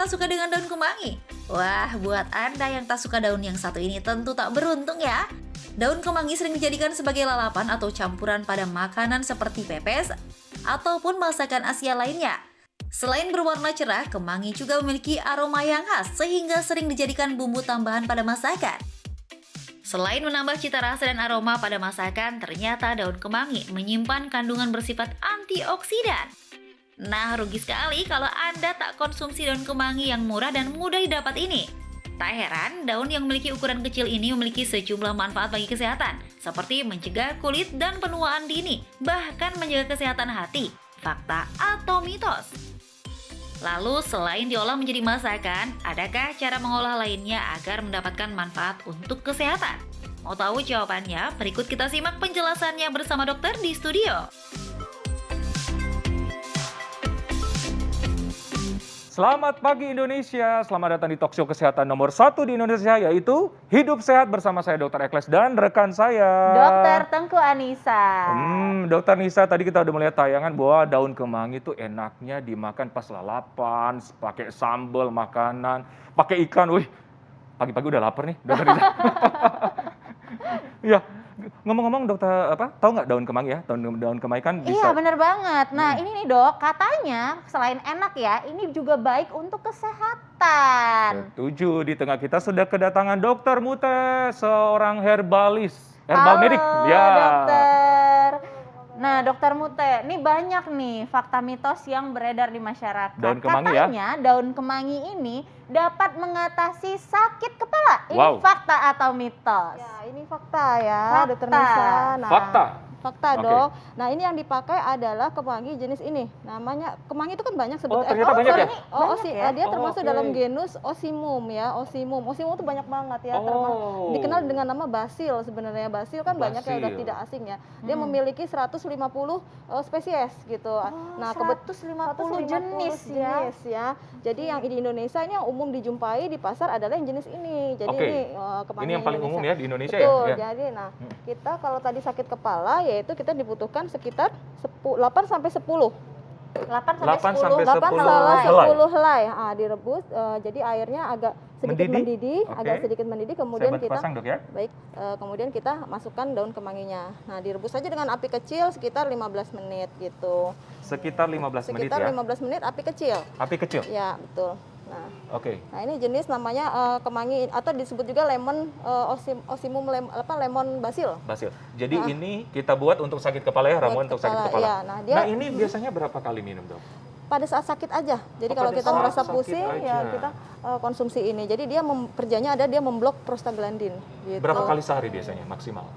Siapa suka dengan daun kemangi? Wah, buat Anda yang tak suka daun yang satu ini tentu tak beruntung ya. Daun kemangi sering dijadikan sebagai lalapan atau campuran pada makanan seperti pepes ataupun masakan Asia lainnya. Selain berwarna cerah, kemangi juga memiliki aroma yang khas sehingga sering dijadikan bumbu tambahan pada masakan. Selain menambah cita rasa dan aroma pada masakan, ternyata daun kemangi menyimpan kandungan bersifat antioksidan. Nah, rugi sekali kalau Anda tak konsumsi daun kemangi yang murah dan mudah didapat ini. Tak heran, daun yang memiliki ukuran kecil ini memiliki sejumlah manfaat bagi kesehatan, seperti mencegah kulit dan penuaan dini, bahkan menjaga kesehatan hati. Fakta atau mitos? Lalu, selain diolah menjadi masakan, adakah cara mengolah lainnya agar mendapatkan manfaat untuk kesehatan? Mau tahu jawabannya? Berikut kita simak penjelasannya bersama dokter di studio. Selamat pagi Indonesia, selamat datang di talkshow kesehatan nomor 1 di Indonesia, yaitu Hidup Sehat bersama saya Dr. Ekles dan rekan saya Dr. Tengku Anissa. Dr. Nisa, tadi kita udah melihat tayangan bahwa daun kemangi itu enaknya dimakan pas lalapan, pakai sambal, makanan, pakai ikan. Wih, pagi-pagi udah lapar nih, Dr. Nisa. Ya, ngomong-ngomong dokter, tahu nggak daun kemangi ya? Daun kemangi kan bisa. Iya, bener banget. Nah, ini nih dok, katanya selain enak ya, ini juga baik untuk kesehatan. Setuju, di tengah kita sudah kedatangan Dokter Mute, seorang herbalis, herbal Halo, medik. Ya. dokter. Nah, dokter Mute, ini banyak nih fakta mitos yang beredar di masyarakat. Daun kemangi ya? Katanya daun kemangi ini dapat mengatasi sakit kepala. Ini Wow. fakta atau mitos? Ya, ini fakta ya, Fakta. Dokter Nisa. Nah, Fakta. Fakta Oke. dok. Nah, ini yang dipakai adalah kemangi jenis ini. Namanya kemangi itu kan banyak Oh, ternyata banyak ya? Banyak ya? Dia Oh, termasuk oke. dalam genus Osimum ya, Osimum. Osimum itu banyak banget ya. Oh. Dikenal dengan nama basil sebenarnya. Basil kan banyak yang udah Basil. tidak asing ya. Dia memiliki 150 spesies gitu. Nah, 150 jenis ya. ya. Jadi yang di Indonesia ini yang umum dijumpai di pasar adalah yang jenis ini. Jadi Oke. ini kemangi Ini yang paling umum ya di Indonesia Betul, ya? jadi kita kalau tadi sakit kepala yaitu kita dibutuhkan sekitar 8 sampai 10. 8 8 sampai 10. sampai 8 10 salah helai. 10 helai. Direbus jadi airnya agak sedikit mendidih, Oke. agak sedikit mendidih Saya kemudian bantu kita pasang dok ya. baik kemudian kita masukkan daun kemanginya. Nah, direbus saja dengan api kecil sekitar 15 menit gitu. Sekitar 15 menit Sekitar ya. 15 menit api kecil. Api kecil. Ya, betul. Nah, Oke. ini jenis namanya kemangi atau disebut juga lemon osimum lemon basil. Basil. Jadi ini kita buat untuk sakit kepala ya, ramuan untuk sakit kepala. Ya, nah, dia ini biasanya berapa kali minum dok? pada saat sakit aja. Jadi Oh, kalau pada kita saat merasa sakit pusing aja. ya kita konsumsi ini. Jadi dia kerjanya ada dia memblok prostaglandin gitu. Berapa kali sehari biasanya maksimal?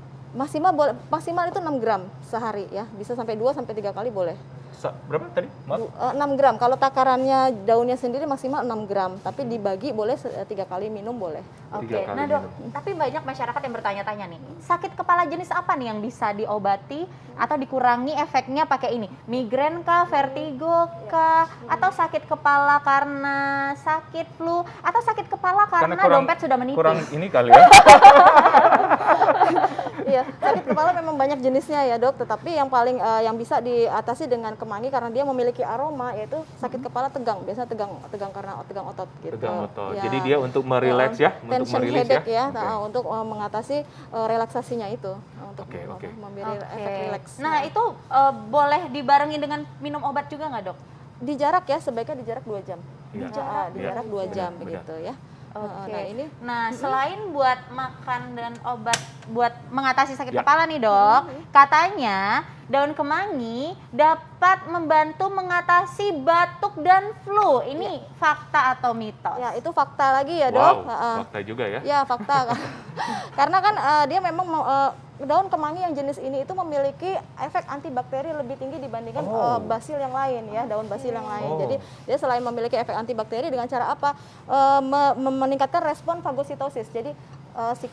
Maksimal itu 6 gram sehari ya. Bisa sampai 2 sampai 3 kali boleh. Berapa tadi? Maaf. 6 gram. Kalau takarannya daunnya sendiri maksimal 6 gram, tapi dibagi boleh 3 kali minum boleh. Oke, 3 kali nah dok, minum. tapi banyak masyarakat yang bertanya-tanya nih, sakit kepala jenis apa nih yang bisa diobati atau dikurangi efeknya pakai ini? Migrain kah, vertigo kah, atau sakit kepala karena sakit flu, atau sakit kepala karena dompet sudah menipis? Kurang ini kali ya. Iya, sakit kepala memang banyak jenisnya ya dok, tetapi yang paling yang bisa diatasi dengan kemangi karena dia memiliki aroma yaitu sakit kepala tegang, biasanya tegang karena tegang otot gitu. Tegang otot. Ya. Jadi dia untuk merileks ya, untuk Tension merilis headache ya. ya, Oke. untuk mengatasi relaksasinya itu, untuk Oke. memberi efek rileks. Nah itu boleh dibarengi dengan minum obat juga nggak dok? di jarak ya, sebaiknya di jarak 2 jam. Iya. Di Iya. jarak 2 jam Benar. begitu ya. Oke. Nah ini Nah, selain buat makan dan obat buat mengatasi sakit Ya. kepala nih, Dok, katanya daun kemangi dapat membantu mengatasi batuk dan flu. Ini fakta atau mitos? ya itu fakta lagi ya dok. Wow, fakta juga ya. Ya fakta. Karena kan dia memang daun kemangi yang jenis ini itu memiliki efek antibakteri lebih tinggi dibandingkan Oh. basil yang lain ya, daun basil yang lain. Oh. Jadi dia selain memiliki efek antibakteri dengan cara apa? Meningkatkan respon fagositosis. Jadi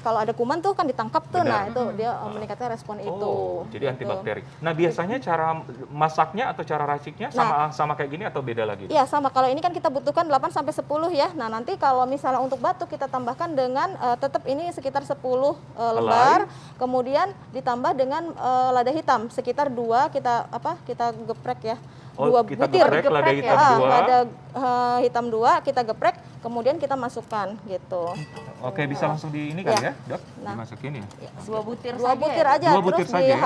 kalau ada kuman tuh kan ditangkap tuh, Benar. nah itu dia meningkatkan respon itu. Oh, jadi Gitu. antibakteri. Nah, biasanya cara masaknya atau cara raciknya sama kayak gini atau beda lagi? Iya sama, kalau ini kan kita butuhkan 8 sampai 10 ya. Nah nanti kalau misalnya untuk batuk kita tambahkan dengan tetap ini sekitar 10 lembar, kemudian ditambah dengan lada hitam sekitar 2 kita geprek ya. Oh, dua kita butir. geprek lada Geprek ya? hitam 2. Lada hitam 2 kita geprek, kemudian kita masukkan gitu. Oke, bisa langsung di ini kali Ya. ya, Dok? Nah. Dimasukin ya. 2 butir Dua saja butir ya? aja, Dua butir terus saja ya?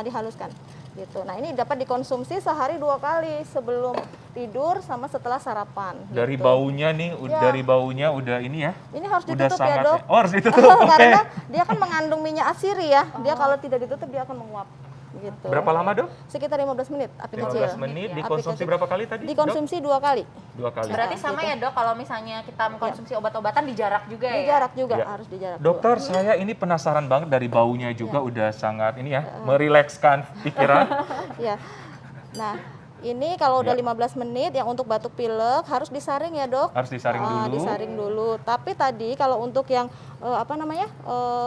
dihaluskan gitu. Nah ini dapat dikonsumsi sehari 2 kali, sebelum tidur sama setelah sarapan. Dari gitu. baunya nih, Ya. dari baunya udah ini ya. Ini harus Udah ditutup ya sangat. dok. Oh, harus ditutup. Oke. Karena dia kan mengandung minyak asiri ya. Dia kalau tidak ditutup dia akan menguap. Gitu. Berapa lama, Dok? Sekitar 15 menit api 15 kecil. menit, ya. dikonsumsi Api berapa kali tadi? Dok? Dikonsumsi 2 kali. 2 kali. Berarti sama gitu. ya dok, kalau misalnya kita mengkonsumsi obat-obatan dijarak juga ya? Dijarak juga, Ya. harus dijarak. Dokter, saya ini penasaran banget dari baunya juga udah sangat ini ya, merilekskan pikiran. Ya. Nah, ini kalau udah Ya. 15 menit yang untuk batuk pilek harus disaring ya, Dok. Harus disaring dulu. Disaring dulu. Tapi tadi kalau untuk yang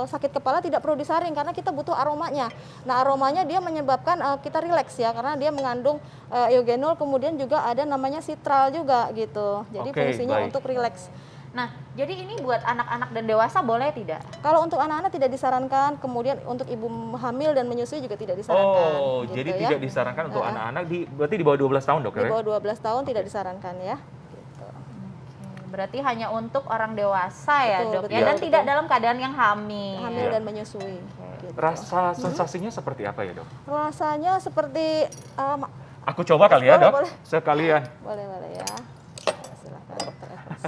sakit kepala tidak perlu disaring karena kita butuh aromanya. Nah, aromanya dia menyebabkan kita rileks ya karena dia mengandung eugenol, kemudian juga ada namanya sitral juga gitu. Jadi Oke, fungsinya baik. untuk rileks. Nah, jadi ini buat anak-anak dan dewasa boleh tidak? Kalau untuk anak-anak tidak disarankan, kemudian untuk ibu hamil dan menyusui juga tidak disarankan. Oh, gitu jadi ya. tidak disarankan untuk anak-anak berarti di bawah 12 tahun, Dok Di ya? bawah 12 tahun tidak disarankan ya. Gitu. Berarti hanya untuk orang dewasa ya Betul, dok betul, ya, dan betul. tidak dalam keadaan yang hamil. Hamil Iya. dan menyusui. Gitu. Rasa sensasinya seperti apa ya, Dok? Rasanya seperti Aku coba kali ya, Boleh, Dok. boleh. Sekalian. boleh ya. Silakan dokter Evas.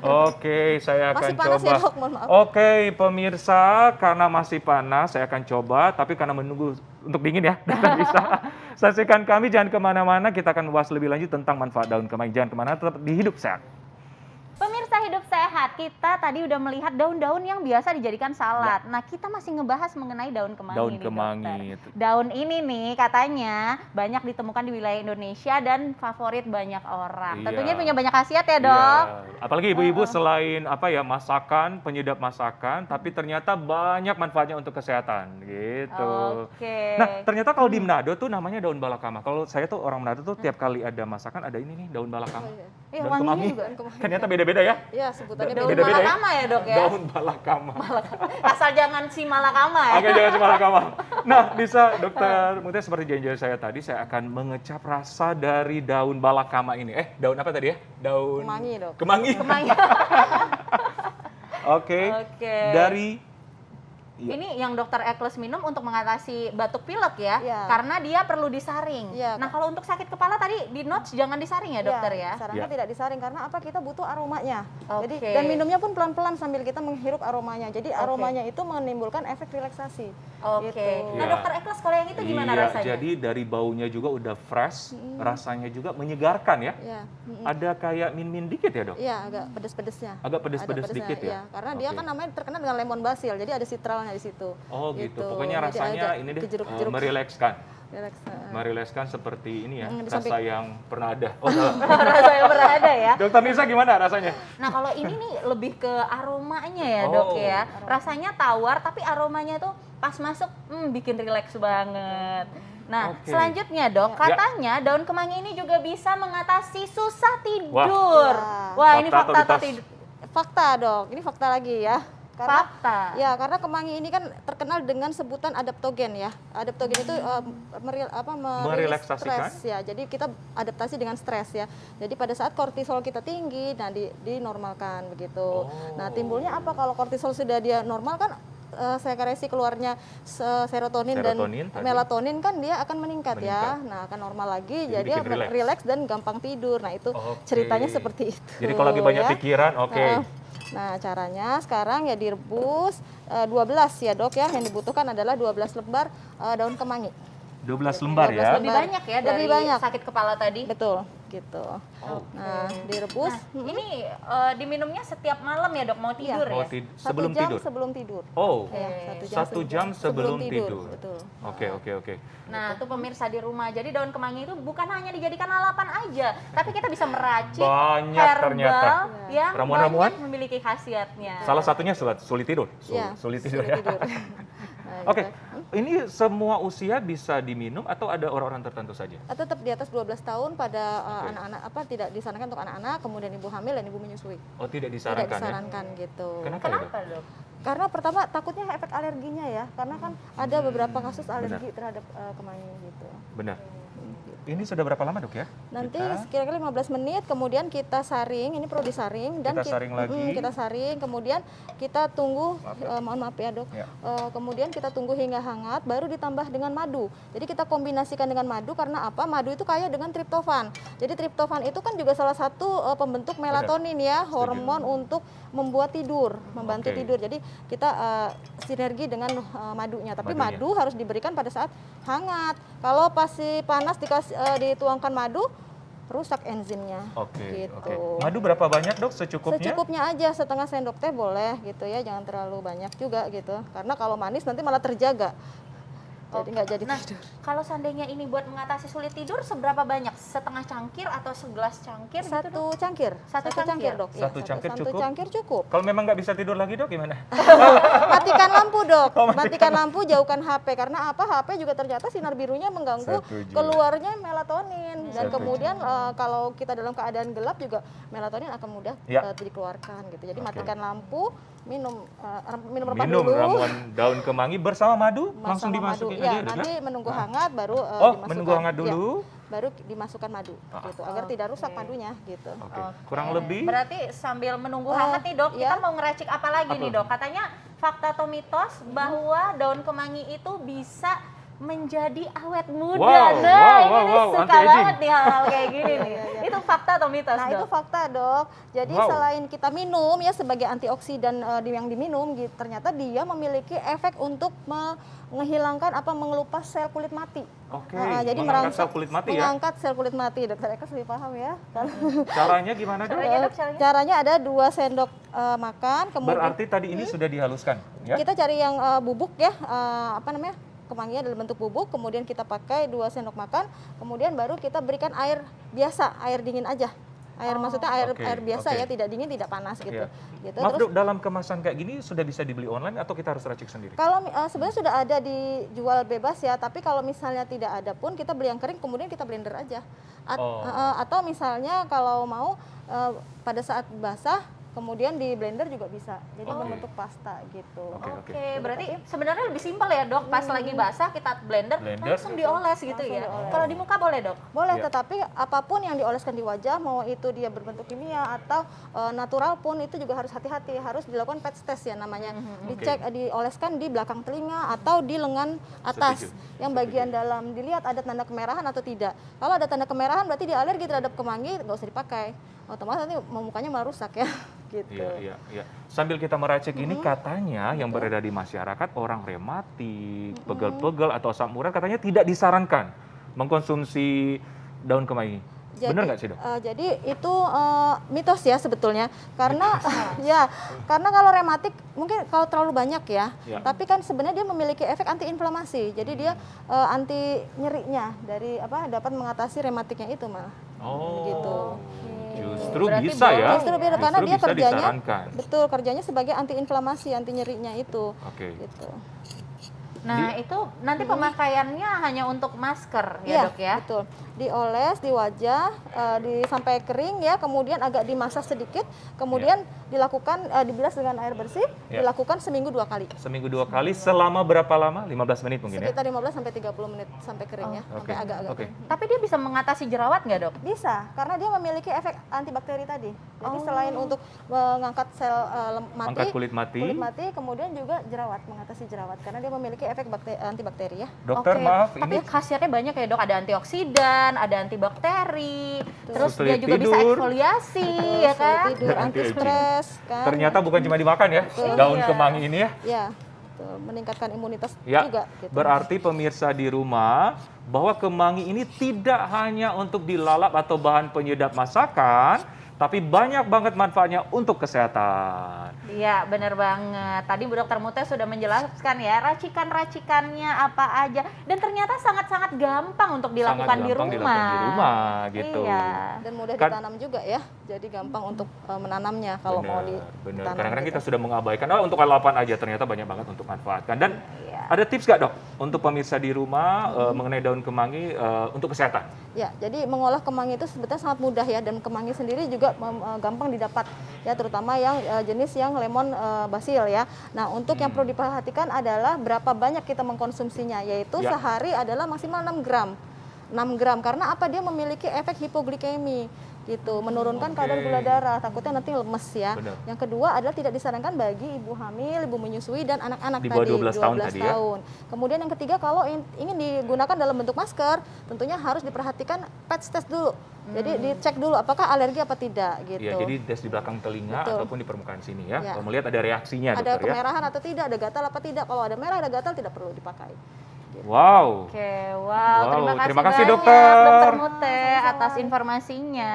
Oke, saya akan Masih panas coba. ya, Dok? Mohon maaf. Oke, pemirsa, karena masih panas, saya akan coba. Tapi karena menunggu untuk dingin ya, dokter bisa. Saksikan kami, jangan kemana-mana. Kita akan bahas lebih lanjut tentang manfaat daun kemangi. Jangan kemana, tetap di Hidup Sehat. Pemirsa Hidup Sehat, kita tadi udah melihat daun-daun yang biasa dijadikan salad. Nah, kita masih ngebahas mengenai daun kemangi Daun nih, kemangi. dokter. Daun ini nih katanya banyak ditemukan di wilayah Indonesia dan favorit banyak orang. Iya. Tentunya punya banyak khasiat ya, Dok. Iya. Apalagi ibu-ibu selain masakan, penyedap masakan, tapi ternyata banyak manfaatnya untuk kesehatan gitu. Oke. Nah, ternyata kalau di Manado tuh namanya daun balakama. Kalau saya tuh orang Manado tuh tiap kali ada masakan ada ini nih daun balakama. Iya, Daun wanginya kemangi. juga. Ternyata beda-beda ya. Iya, sebutannya Daun Beda-beda ya? malakama ya, Dok ya. Daun balakama. Asal jangan si malakama ya. Oke, jangan cuma balakama. Nah, bisa dokter, mungkin seperti janji saya tadi, saya akan mengecap rasa dari daun balakama ini. Daun apa tadi ya? Daun Kemangi, Dok. Kemangi. Kemangi. Oke. Oke. Dari Iya. Ini yang dokter Ekles minum untuk mengatasi batuk pilek ya, Iya. karena dia perlu disaring. Iya, Nah, kalau untuk sakit kepala tadi di notes jangan disaring ya, dokter ya. Sarannya Ya. tidak disaring karena apa? Kita butuh aromanya. Jadi Oke. dan minumnya pun pelan-pelan sambil kita menghirup aromanya. Jadi Oke. aromanya itu menimbulkan efek relaksasi. Oke. Gitu. Nah, Iya. dokter Ekles kalau yang itu gimana Iya, rasanya? jadi dari baunya juga udah fresh, rasanya juga menyegarkan ya. Ya. Ada kayak min-min dikit ya, Dok? Iya, agak pedes-pedesnya. Agak pedes-pedes Ada pedesnya, dikit ya? iya. Karena dia Oke. kan namanya terkenal dengan lemon basil, jadi ada sitralnya di situ. Oh gitu. Gitu. Pokoknya Jadi rasanya agak ini deh kejeruk-jeruk. merilekskan. Relax. Merilekskan seperti ini ya, di rasa samping. yang pernah ada. Oh, Rasa yang berada ya. Dokter Nisa gimana rasanya? Nah, kalau ini nih lebih ke aromanya ya, Oh. Dok ya. Rasanya tawar tapi aromanya tuh pas masuk bikin rileks banget. Nah, Oke. selanjutnya, Dok, Ya. katanya daun kemangi ini juga bisa mengatasi susah tidur. Wah. Wah, ini Fakta atau fakta atau mitos? tidur? Fakta, Dok. Ini fakta lagi ya. Karena Fakta. ya, karena kemangi ini kan terkenal dengan sebutan adaptogen ya. Adaptogen itu Merelaksasikan? stres ya. Jadi kita adaptasi dengan stres ya. Jadi pada saat kortisol kita tinggi, nah dinormalkan begitu. Nah, timbulnya apa kalau kortisol sudah dia normal kan sekresi keluarnya serotonin dan Serotonin tadi. melatonin kan dia akan meningkat ya. Meningkat. Nah, akan normal lagi Jadi jadi, bikin dia rileks dan gampang tidur. Nah, itu Oke. ceritanya seperti itu. Jadi kalau lagi banyak ya. pikiran, oke. Nah, caranya sekarang ya direbus 12 ya, Dok ya. Yang dibutuhkan adalah 12 lembar daun kemangi. 12 lembar 12 ya. Lebih banyak ya dari Lebih banyak. sakit kepala tadi. Betul, gitu. Oke. Nah, direbus Nah, ini diminumnya setiap malam ya, Dok, mau tidur Mau ya? sebelum 1 jam tidur. sebelum tidur. Oh. Ya, Satu jam sebelum tidur. Betul. Oke. Nah, itu pemirsa di rumah. Jadi daun kemangi itu bukan hanya dijadikan lalapan aja, tapi kita bisa meracik Banyak herbal ternyata. yang Ramuan-ramuan? banyak memiliki khasiatnya. Salah satunya sulit tidur. Ya, Sulit tidur ya. Nah, Oke. gitu. Ini semua usia bisa diminum atau ada orang-orang tertentu saja? Tetap di atas 12 tahun pada Oke. anak-anak tidak disarankan untuk anak-anak, kemudian ibu hamil dan ibu menyusui. Oh, tidak Tidak disarankan ya? disarankan gitu. Kenapa ya, Dok? Kenapa, Dok? Karena pertama takutnya efek alerginya ya, karena kan ada beberapa kasus alergi terhadap kemangi gitu. Benar. Ini sudah berapa lama dok ya? Nanti Kita- kira-kira 15 menit, kemudian kita saring, ini perlu disaring dan Kita saring lagi. kita saring, kemudian kita tunggu, mohon maaf ya dok, Ya. kemudian kita tunggu hingga hangat, baru ditambah dengan madu. Jadi kita kombinasikan dengan madu karena apa? Madu itu kaya dengan triptofan. Jadi triptofan itu kan juga salah satu pembentuk melatonin ya, hormon untuk membuat tidur, membantu Oke. tidur. Jadi kita sinergi dengan madunya. Tapi Madunya. madu harus diberikan pada saat hangat. Kalau pasti panas dituangkan madu, rusak enzimnya. Oke, gitu. oke. Madu berapa banyak dok secukupnya? Secukupnya aja, setengah sendok teh boleh gitu ya, jangan terlalu banyak juga gitu. Karena kalau manis nanti malah terjaga. Jadi nggak jadi Nah, tidur. kalau seandainya ini buat mengatasi sulit tidur, seberapa banyak? Setengah cangkir atau segelas cangkir gitu, Satu Dok? cangkir, Satu cangkir? dok. Satu cangkir satu cukup? cangkir cukup. Kalau memang nggak bisa tidur lagi dok gimana? Matikan lampu dok, Oh, matikan lampu, jauhkan HP. Karena apa? HP juga ternyata sinar birunya mengganggu Setuju. keluarnya melatonin. Dan Setuju. kemudian kalau kita dalam keadaan gelap juga melatonin akan mudah Ya. dikeluarkan gitu. Jadi Oke. matikan lampu, minum minum rebat Minum dulu. ramuan daun kemangi bersama madu, Sama langsung madu. dimasukin Ya, aja dok nanti ya? menunggu hangat baru Oh, dimasukkan. menunggu hangat Ya, dulu. baru dimasukkan madu gitu agar tidak rusak Oke. madunya gitu. Oke. Kurang lebih Berarti sambil menunggu hangat nih dok, ya. kita mau ngeracik apa lagi Apa? nih dok? Katanya fakta atau mitos bahwa daun kemangi itu bisa menjadi awet muda. Wow, Nah, wow, ini wow, nih wow, suka anti-aging. banget nih hal-hal kayak gini nih. Itu fakta atau mitos Nah, dok? itu fakta, Dok. Jadi Wow. selain kita minum ya sebagai antioksidan yang diminum gitu, ternyata dia memiliki efek untuk menghilangkan mengelupas sel kulit mati. Oke, Jadi mengangkat sel kulit mati ya? mengangkat sel kulit mati. Dokter Eka lebih paham ya. Caranya gimana dok? Caranya, Dok, caranya? Caranya ada 2 sendok makan, kemudian Berarti tadi ini sudah dihaluskan ya? kita cari yang bubuk ya, kemanginya dalam bentuk bubuk, kemudian kita pakai 2 sendok makan, kemudian baru kita berikan air biasa, air dingin aja. Maksudnya air Oke, air biasa oke. ya, tidak dingin, tidak panas gitu. Iya. Gitu. Maaf Terus dok, dalam kemasan kayak gini sudah bisa dibeli online atau kita harus racik sendiri? kalau sebenarnya sudah ada dijual bebas ya, tapi kalau misalnya tidak ada pun kita beli yang kering, kemudian kita blender aja. Oh. Atau misalnya kalau mau pada saat basah, kemudian di blender juga bisa. Jadi Oke. membentuk pasta gitu. Oke. Oke, berarti sebenarnya lebih simpel ya dok. Pas lagi basah kita blender, Blender. langsung dioles gitu Langsung ya. dioles. Kalau di muka boleh dok? Boleh, Iya. tetapi apapun yang dioleskan di wajah, mau itu dia berbentuk kimia atau natural pun itu juga harus hati-hati, harus dilakukan PET test ya namanya. Dicek, dioleskan di belakang telinga atau di lengan atas. Setuju. Yang bagian dalam dilihat ada tanda kemerahan atau tidak. Kalau ada tanda kemerahan berarti dia alergi terhadap kemangi, nggak usah dipakai. Otomatis nanti mukanya malah rusak ya. Gitu. Iya. Sambil kita meracik ini katanya yang beredar di masyarakat orang rematik, pegel-pegel atau asam urat katanya tidak disarankan mengkonsumsi daun kemangi. Benar nggak sih dok? Jadi itu mitos ya sebetulnya, karena ya karena kalau rematik mungkin kalau terlalu banyak ya, Ya. tapi kan sebenarnya dia memiliki efek antiinflamasi, jadi dia anti nyerinya dari dapat mengatasi rematiknya itu malah. Oh, Gitu. justru Berarti bisa ya? Justru beda, karena dia bisa kerjanya disarankan. betul kerjanya sebagai antiinflamasi, anti nyerinya itu. Oke. Gitu. Nah itu nanti pemakaiannya hanya untuk masker ya Iya, dok ya? betul. Dioles di wajah sampai kering ya, kemudian agak dimasak sedikit, kemudian dilakukan dibilas dengan air bersih, Ya. dilakukan seminggu 2 kali. Seminggu 2 kali selama berapa lama? 15 menit mungkin ya? Sekitar 15 sampai 30 menit sampai kering ya, Oke. sampai agak-agak Oke. kering. Tapi dia bisa mengatasi jerawat nggak dok? Bisa, karena dia memiliki efek antibakteri tadi. Jadi selain untuk mengangkat sel mati, Angkat kulit mati. kemudian juga jerawat, mengatasi jerawat karena dia memiliki efek antibakteri ya. Dokter Oke, maaf tapi ini khasiatnya banyak ya dok, ada antioksidan, ada antibakteri, terus Sulit dia juga bisa tidur. eksfoliasi Betul, ya kan? sulit tidur, anti stres kan. ternyata bukan cuma dimakan ya, Betul. daun Iya. kemangi ini ya. Ya, betul, meningkatkan imunitas Ya, juga gitu. berarti pemirsa di rumah bahwa kemangi ini tidak hanya untuk dilalap atau bahan penyedap masakan, tapi banyak banget manfaatnya untuk kesehatan. Iya, benar banget. Tadi Bu Dokter Mutia sudah menjelaskan ya racikan-racikannya apa aja, dan ternyata sangat-sangat gampang untuk dilakukan Sangat di gampang rumah. dilakukan di rumah gitu. Iya. Dan mudah Kan- ditanam juga ya, jadi gampang untuk menanamnya kalau mau Benar. ditanam. Kadang-kadang gitu. kita sudah mengabaikan, untuk lalapan aja ternyata banyak banget untuk manfaatkan. Dan Iya. Ada tips nggak dok untuk pemirsa di rumah mengenai daun kemangi untuk kesehatan? Ya, jadi mengolah kemangi itu sebetulnya sangat mudah ya, dan kemangi sendiri juga gampang didapat ya, terutama yang jenis yang lemon basil ya. Nah, untuk yang perlu diperhatikan adalah berapa banyak kita mengkonsumsinya, yaitu Ya. sehari adalah maksimal 6 gram. 6 gram, karena apa? Dia memiliki efek hipoglikemi gitu, menurunkan kadar gula darah, takutnya nanti lemes ya. Benar. Yang kedua adalah tidak disarankan bagi ibu hamil, ibu menyusui, dan anak-anak Di tadi, bawah 12 tahun tadi ya. tahun. Kemudian yang ketiga, kalau ingin digunakan dalam bentuk masker, tentunya harus diperhatikan patch test dulu. Jadi dicek dulu apakah alergi apa tidak gitu. Iya, jadi tes di belakang telinga Betul. ataupun di permukaan sini ya. Ya. Kalau melihat ada reaksinya Ada dokter ya. kemerahan atau tidak, ada gatal apa tidak. Kalau ada merah, ada gatal, tidak perlu dipakai. Wow. Oke, wow, Wow, terima kasih terima kasih, banyak dokter. Dokter Mute atas informasinya.